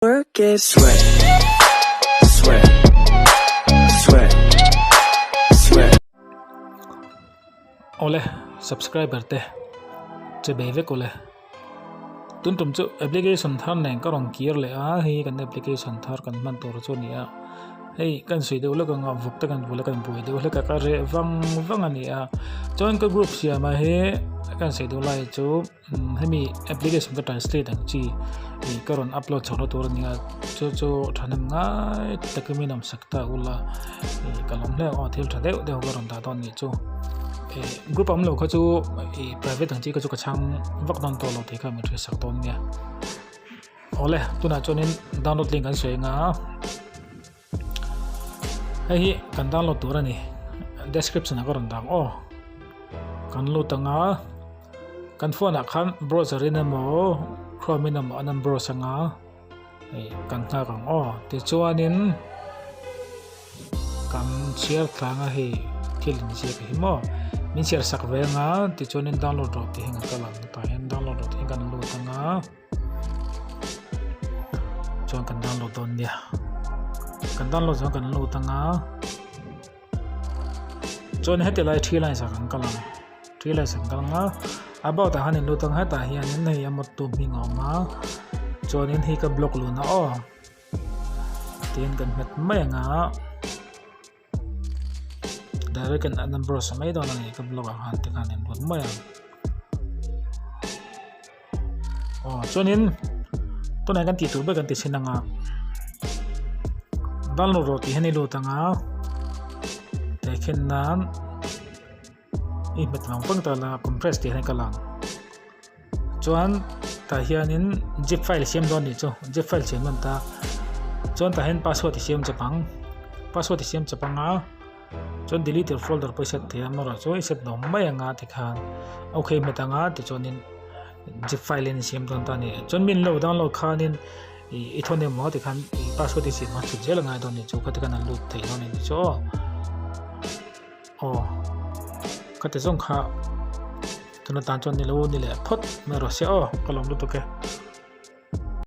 Work is sweat, sweat, sweat, sweat. Ole subscriber te che beve kole tun tum chu application thar neng ka rong kier le a hi kan application thar kan man tor chu ni a hei kan sui deuh la ka nga vuk ta kan bula kan bui deuh la ka re wang ani a join ka group sia ma he kan sei deuh lai chu hemi application ka translate ang chi i karon upload chhora tur ni a chu thanam ngai takami nam sakta ula kalom le o thil thadeu deuh karon ta ton ni chu group am lo kha chu private ang chi ka chu ka chang vak don to lo te ka mi thre sak ton nia ole tuna chonin download link kan sei nga hei kan download tur ani description a karon dang o kan lo tanga kan phone a khan browser in mo chrome in mo anam browser nga kan nga kang o ti chuanin kan share thanga hi thil ni se hi mo min share sak ve nga ti chuanin download ro ti hinga kalam ta hen download ro ti kan lo tanga chuan kan download don nia kan download chuan kan lo tanga chuan heti lai thi lai sak kan kalam thi lai sak kalanga about a hanin lo tang ha ta hian in nei amot tu mi ngoma chuanin hi ka block lu na o tin kan met mai nga direct kan number sa mai don ani ka block a han te kan en lot mai o chuanin to nai kan ti tur ba kan ti sinanga download ro ti hani lo tanga te khen nan i met lang pang ta la compress ti han kalang chuan ta hianin zip file siam don ni chu zip file siam man ta chuan ta hen password ti siam chapang password ti siam chapanga chuan delete folder paisa thiam no ra chu i set no mai anga ti khan okay metanga ti chuanin zip file in siam don ta ni chuan min lo download khanin i thone mo ti khan password ti siam ma chu jela ngai don ni chu ka ti kan load thei no ni chu o kate zong kha tuna tan chon ni lo ni le phot me ro se o kalom lu to ke